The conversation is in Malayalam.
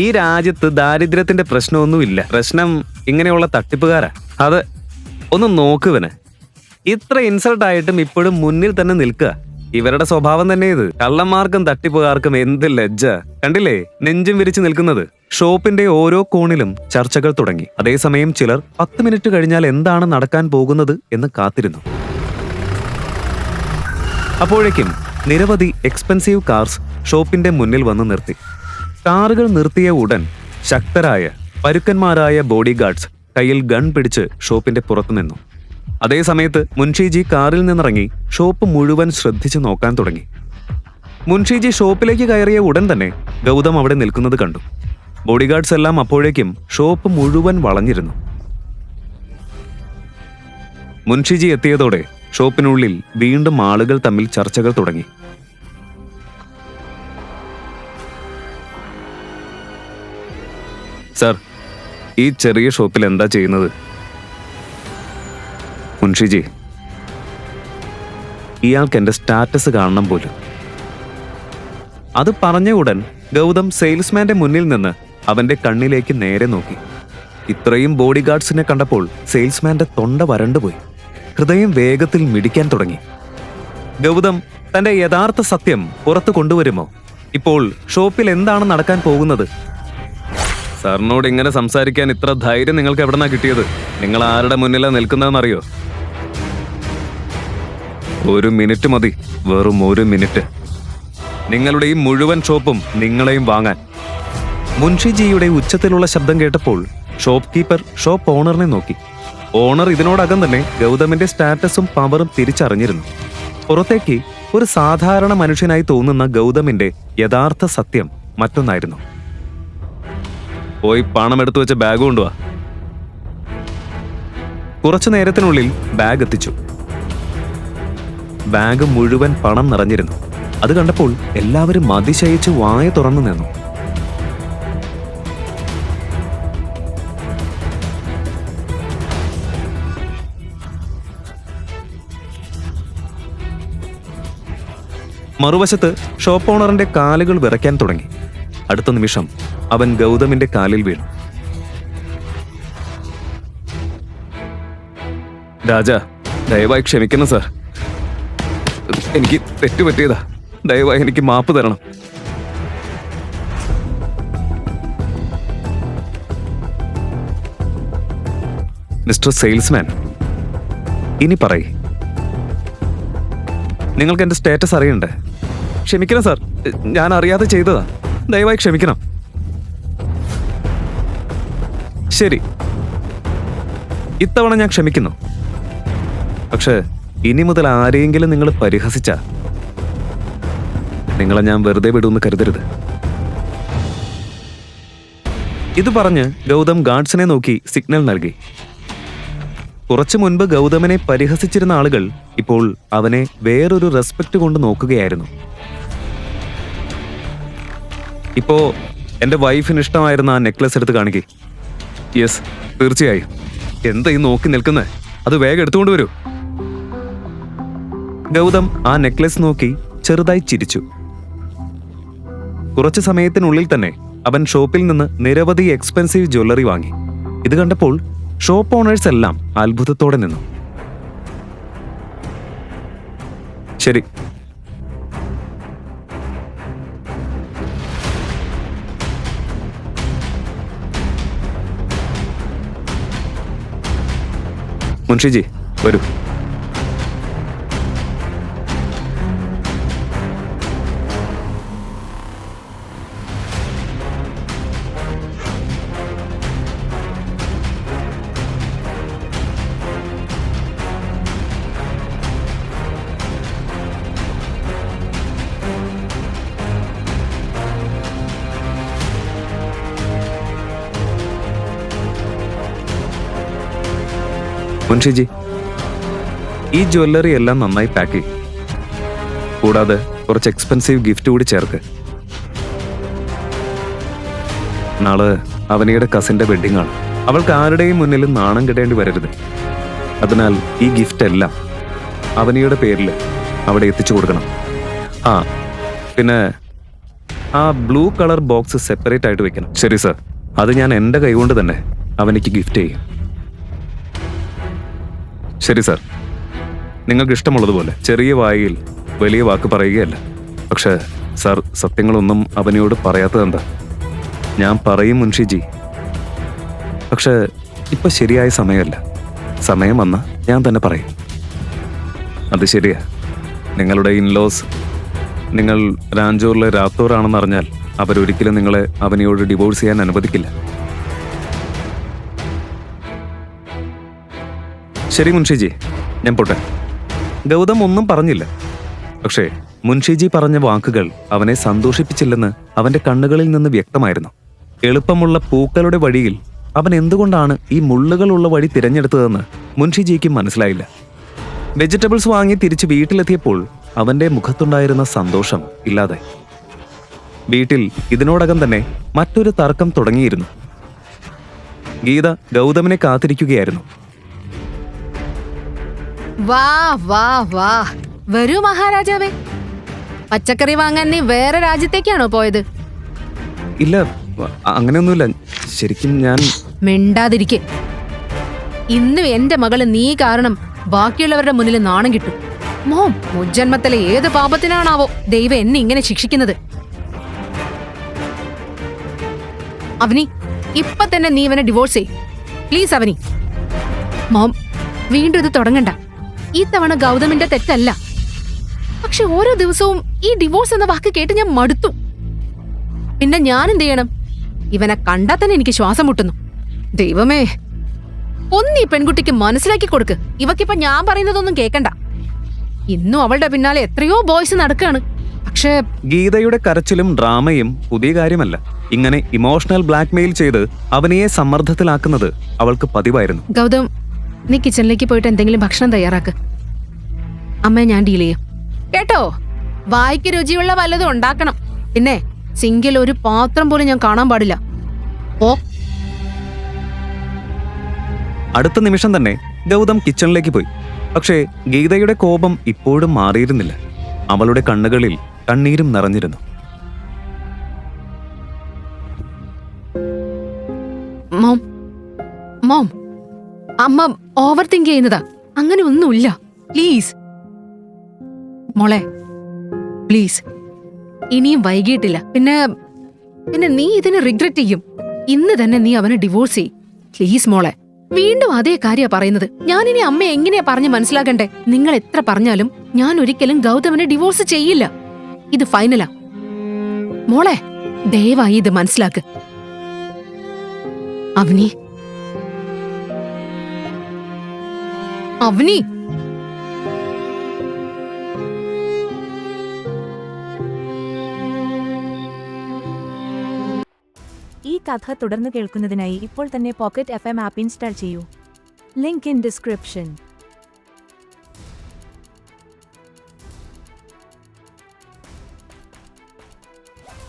ഈ രാജ്യത്ത് ദാരിദ്ര്യത്തിന്റെ പ്രശ്നമൊന്നുമില്ല. പ്രശ്നം ഇങ്ങനെയുള്ള തട്ടിപ്പുകാരാ. അത് ഒന്ന് നോക്കുവന്. ഇത്ര ഇൻസൾട്ട് ആയിട്ടും ഇപ്പോഴും മുന്നിൽ തന്നെ നിൽക്കുക. ഇവരുടെ സ്വഭാവം തന്നെ ഇത്. കള്ളന്മാർക്കും തട്ടിപ്പുകാർക്കും എന്ത് ലജ്ജ. കണ്ടില്ലേ നെഞ്ചും വിരിച്ചു നിൽക്കുന്നത്. ഷോപ്പിന്റെ ഓരോ കോണിലും ചർച്ചകൾ തുടങ്ങി. അതേസമയം ചിലർ 10 മിനിറ്റ് കഴിഞ്ഞാൽ എന്താണ് നടക്കാൻ പോകുന്നത് എന്ന് കാത്തിരുന്നു. അപ്പോഴേക്കും നിരവധി എക്സ്പെൻസീവ് കാർസ് ഷോപ്പിന്റെ മുന്നിൽ വന്ന് നിർത്തി. കാറുകൾ നിർത്തിയ ഉടൻ ശക്തരായ പരുക്കന്മാരായ ബോഡി ഗാർഡ്സ് കയ്യിൽ ഗൺ പിടിച്ച് ഷോപ്പിന്റെ പുറത്തു നിന്നു. അതേ സമയത്ത് മുൻഷിജി കാറിൽ നിന്നിറങ്ങി ഷോപ്പ് മുഴുവൻ ശ്രദ്ധിച്ചു നോക്കാൻ തുടങ്ങി. മുൻഷിജി ഷോപ്പിലേക്ക് കയറിയ ഉടൻ തന്നെ ഗൗതം അവിടെ നിൽക്കുന്നത് കണ്ടു. ബോഡിഗാർഡ്സ് എല്ലാം അപ്പോഴേക്കും ഷോപ്പ് മുഴുവൻ വളഞ്ഞിരുന്നു. മുൻഷിജി എത്തിയതോടെ ഷോപ്പിനുള്ളിൽ വീണ്ടും ആളുകൾ തമ്മിൽ ചർച്ചകൾ തുടങ്ങി. സർ, ഈ ചെറിയ ഷോപ്പിൽ എന്താ ചെയ്യുന്നത്? മുൻഷിജി, ഇയാൾക്ക് എന്റെ സ്റ്റാറ്റസ് കാണണം പോലും. അത് പറഞ്ഞ ഉടൻ ഗൗതം സെയിൽസ്മാന്റെ മുന്നിൽ നിന്ന് അവന്റെ കണ്ണിലേക്ക് നേരെ നോക്കി. ഇത്രയും ബോഡി ഗാർഡ്സിനെ കണ്ടപ്പോൾ സെയിൽസ്മാന്റെ തൊണ്ട വരണ്ടുപോയി. ഹൃദയം വേഗത്തിൽ മിടിക്കാൻ തുടങ്ങി. ഗൗതം തന്റെ യഥാർത്ഥ സത്യം പുറത്തു കൊണ്ടുവരുമോ? ഇപ്പോൾ ഷോപ്പിൽ എന്താണ് നടക്കാൻ പോകുന്നത്? സാറിനോട് ഇങ്ങനെ സംസാരിക്കാൻ ഇത്ര ധൈര്യം നിങ്ങൾക്ക് എവിടെന്നാ കിട്ടിയത്? നിങ്ങൾ ആരുടെ മുന്നിലാണ് നിൽക്കുന്നതെന്നറിയോ? 1 മിനിറ്റ് മതി, വെറും 1 മിനിറ്റ്. നിങ്ങളുടെ ഈ മുഴുവൻ ഷോപ്പും നിങ്ങളെയും വാങ്ങാൻ. മുൻഷിജിയുടെ ഉച്ചത്തിലുള്ള ശബ്ദം കേട്ടപ്പോൾ ഷോപ്പ് കീപ്പർ ഷോപ്പ് ഓണറിനെ നോക്കി. ഓണർ ഇതിനോടകം തന്നെ ഗൗതമിന്റെ സ്റ്റാറ്റസും പവറും തിരിച്ചറിഞ്ഞിരുന്നു. പുറത്തേക്ക് ഒരു സാധാരണ മനുഷ്യനായി തോന്നുന്ന ഗൗതമിന്റെ യഥാർത്ഥ സത്യം മറ്റൊന്നായിരുന്നു. പോയി പണം എടുത്തു വെച്ച ബാഗ് കൊണ്ടുവാ. കുറച്ചു നേരത്തിനുള്ളിൽ ബാഗ് എത്തിച്ചു. ബാഗ് മുഴുവൻ പണം നിറഞ്ഞിരുന്നു. അത് കണ്ടപ്പോൾ എല്ലാവരും അതിശയിച്ച് വായ തുറന്നു നിന്നു. മറുവശത്ത് ഷോപ്പ് ഓണറിന്റെ കാലുകൾ വിറയ്ക്കാൻ തുടങ്ങി. അടുത്ത നിമിഷം അവൻ ഗൗതമിന്റെ കാലിൽ വീണു. രാജ, ദയവായി ക്ഷമിക്കണം സാർ. എനിക്ക് തെറ്റുപറ്റിയതാ. ദയവായി എനിക്ക് മാപ്പ് തരണം. മിസ്റ്റർ സെയിൽസ്മാൻ, ഇനി പറയ്, നിങ്ങൾക്ക് എന്റെ സ്റ്റാറ്റസ് അറിയണ്ടേ? ക്ഷമിക്കണം സാർ, ഞാൻ അറിയാതെ ചെയ്തതാ. ദയവായി ക്ഷമിക്കണം. ശരി, ഇത്തവണ ഞാൻ ക്ഷമിക്കുന്നു. പക്ഷേ ഇനി മുതൽ ആരെയെങ്കിലും നിങ്ങൾ പരിഹസിച്ച നിങ്ങളെ ഞാൻ വെറുതെ വിടുമെന്ന് കരുതരുത്. ഇത് പറഞ്ഞ് ഗൗതം ഗാർഡ്സിനെ നോക്കി സിഗ്നൽ നൽകി. കുറച്ചു മുൻപ് ഗൗതമിനെ പരിഹസിച്ചിരുന്ന ആളുകൾ ഇപ്പോൾ അവനെ വേറൊരു റെസ്പെക്ട് കൊണ്ട് നോക്കുകയായിരുന്നു. ഇപ്പോ എന്റെ വൈഫിന് ഇഷ്ടമായിരുന്ന ആ നെക്ലസ് എടുത്ത് കാണിക്കേ. യെസ്, തീർച്ചയായും. എന്താ ഈ നോക്കി നിൽക്കുന്നേ? അത് വേഗം എടുത്തുകൊണ്ട് വരൂ. ഗൗതം ആ നെക്ലസ് നോക്കി ചെറുതായി ചിരിച്ചു. കുറച്ചു സമയത്തിനുള്ളിൽ തന്നെ അവൻ ഷോപ്പിൽ നിന്ന് നിരവധി എക്സ്പെൻസീവ് ജ്വല്ലറി വാങ്ങി. ഇത് കണ്ടപ്പോൾ ഷോപ്പ് ഓണേഴ്സ് എല്ലാം അത്ഭുതത്തോടെ നിന്നു. ശരി, മുൻഷിജി വരൂ. മുൻഷിജി, ഈ ജ്വല്ലറി എല്ലാം നന്നായി പാക്ക് ചെയ്യും. കൂടാതെ കുറച്ച് എക്സ്പെൻസീവ് ഗിഫ്റ്റ് കൂടി ചേർക്ക്. നാളെ അവനിയുടെ കസിന്റെ വെഡിങ് ആണ്. അവൾക്ക് ആരുടെയും മുന്നിൽ നാണം കെടേണ്ടി വരരുത്. അതിനാൽ ഈ ഗിഫ്റ്റ് എല്ലാം അവനിയുടെ പേരിൽ അവിടെ എത്തിച്ചു കൊടുക്കണം. ആ, പിന്നെ ആ ബ്ലൂ കളർ ബോക്സ് സെപ്പറേറ്റ് ആയിട്ട് വെക്കണം. ശരി സർ, അത് ഞാൻ എൻ്റെ കൈകൊണ്ട് തന്നെ അവനിക്ക് ഗിഫ്റ്റ് ചെയ്യും. ശരി സർ, നിങ്ങൾക്ക് ഇഷ്ടമുള്ളതുപോലെ. ചെറിയ വായിൽ വലിയ വാക്ക് പറയുകയല്ല. പക്ഷേ സർ, സത്യങ്ങളൊന്നും അവനോട് പറയാത്തതെന്താ? ഞാൻ പറയും മുൻഷിജി, പക്ഷെ ഇപ്പൊ ശരിയായ സമയമല്ല. സമയം വന്ന ഞാൻ തന്നെ പറയും. അത് ശരിയാ. നിങ്ങളുടെ ഇൻലോസ് നിങ്ങൾ രാഞ്ചൂറിലെ രാത്തോറാണെന്ന് അറിഞ്ഞാൽ അവരൊരിക്കലും നിങ്ങളെ അവനോട് ഡിവോഴ്സ് ചെയ്യാൻ അനുവദിക്കില്ല. ശരി മുൻഷിജി, ഞാൻ പോട്ടെ. ഗൗതം ഒന്നും പറഞ്ഞില്ല. പക്ഷേ മുൻഷിജി പറഞ്ഞ വാക്കുകൾ അവനെ സന്തോഷിപ്പിച്ചില്ലെന്ന് അവന്റെ കണ്ണുകളിൽ നിന്ന് വ്യക്തമായിരുന്നു. എളുപ്പമുള്ള പൂക്കളുടെ വഴിയിൽ അവൻ എന്തുകൊണ്ടാണ് ഈ മുള്ളുകളുള്ള വഴി തിരഞ്ഞെടുത്തതെന്ന് മുൻഷിജിക്ക് മനസ്സിലായില്ല. വെജിറ്റബിൾസ് വാങ്ങി തിരിച്ച് വീട്ടിലെത്തിയപ്പോൾ അവന്റെ മുഖത്തുണ്ടായിരുന്ന സന്തോഷം ഇല്ലാതായി. വീട്ടിൽ ഇതിനോടകം തന്നെ മറ്റൊരു തർക്കം തുടങ്ങിയിരുന്നു. ഗീത ഗൗതമിനെ കാത്തിരിക്കുകയായിരുന്നു. വാ വാ വാ, വരൂ മഹാരാജാവേ. പച്ചക്കറി വാങ്ങാൻ നീ വേറെ രാജ്യത്തേക്കാണോ പോയത്? ഇല്ല, അങ്ങനെയൊന്നുമില്ല. ശരിക്കും ഞാൻ... മിണ്ടാതിരിക്കെ. ഇന്ന് എന്റെ മകള് നീ കാരണം ബാക്കിയുള്ളവരുടെ മുന്നിൽ നാണം കിട്ടും. മോം, മുജ്ജന്മത്തിലെ ഏത് പാപത്തിനാണാവോ ദൈവം എന്നെ ഇങ്ങനെ ശിക്ഷിക്കുന്നത്? അവനി, ഇപ്പൊ തന്നെ നീ ഇവനെ ഡിവോഴ്സ് ചെയ് പ്ലീസ്. അവനി മോം, വീണ്ടും ഇത് തുടങ്ങണ്ട. ഈ തവണ ഗൗതമിന്റെ തെറ്റല്ല. പക്ഷെ ഓരോ ദിവസവും ഈ ഡിവോഴ്സ് എന്ന വാക്ക് കേട്ട് ഞാൻ മടുത്തു. പിന്നെ ഞാൻ എന്ത് ചെയ്യണം? ഇവനെ കണ്ടാൽ തന്നെ എനിക്ക് ശ്വാസം മുട്ടുന്നു. ദൈവമേ, ഒന്ന് ഈ പെൺകുട്ടിക്ക് മനസ്സിലാക്കി കൊടുക്ക്. ഇവക്കിപ്പൊ ഞാൻ പറയുന്നതൊന്നും കേക്കണ്ട. ഇന്നും അവളുടെ പിന്നാലെ എത്രയോ ബോയ്സ് നടക്കാണ്. പക്ഷേ ഗീതയുടെ കരച്ചിലും ഡ്രാമയും പുതിയ കാര്യമല്ല. ഇങ്ങനെ ഇമോഷണൽ ബ്ലാക്ക്മെയിൽ ചെയ്ത് അവനെയെ സമ്മർദ്ദത്തിലാക്കുന്നത് അവൾക്ക് പതിവായിരുന്നു. ഗൗതം, നീ കിച്ചണിലേക്ക് പോയിട്ട് എന്തെങ്കിലും ഭക്ഷണം തയ്യാറാക്ക്. അമ്മയെ ഞാൻ ഡീൽ ചെയ്യാം കേട്ടോ. വായിക്ക് രുചിയുള്ള വല്ലതും ഉണ്ടാക്കണം. പിന്നെ സിങ്കിൽ ഒരു പാത്രം പോലും ഞാൻ കാണാൻ പാടില്ല. ഓ. അടുത്ത നിമിഷം തന്നെ ഗൗതം കിച്ചണിലേക്ക് പോയി. പക്ഷേ ഗീതയുടെ കോപം ഇപ്പോഴും മാറിയിരുന്നില്ല. അവളുടെ കണ്ണുകളിൽ കണ്ണീരും നിറഞ്ഞിരുന്നു. മോം, മോം, അമ്മ ഓവർ തിങ്ക് ചെയ്യുന്നതാ. അങ്ങനെ ഒന്നുമില്ല. പ്ലീസ് മോളെ, പ്ലീസ്. ഇനിയും വൈകിട്ടില്ല. പിന്നെ പിന്നെ നീ ഇതിനെ റിഗ്രറ്റ് ചെയ്യും. ഇന്ന് തന്നെ നീ അവനെ ഡിവോഴ്സ് ചെയ്യും. പ്ലീസ് മോളെ. വീണ്ടും അതേ കാര്യ പറയുന്നത്. ഞാനിനി അമ്മ എങ്ങനെയാ പറഞ്ഞ് മനസ്സിലാക്കണ്ടേ? നിങ്ങൾ എത്ര പറഞ്ഞാലും ഞാൻ ഒരിക്കലും ഗൗതമനെ ഡിവോഴ്സ് ചെയ്യില്ല. ഇത് ഫൈനലാ. മോളെ, ദയവായി ഇത് മനസ്സിലാക്ക്. അവനി, അവനി. ഈ കഥ തുടർന്ന് കേൾക്കുന്നതിനായി ഇപ്പോൾ തന്നെ പോക്കറ്റ് FM ആപ്പ് ഇൻസ്റ്റാൾ ചെയ്യൂ. Link in description.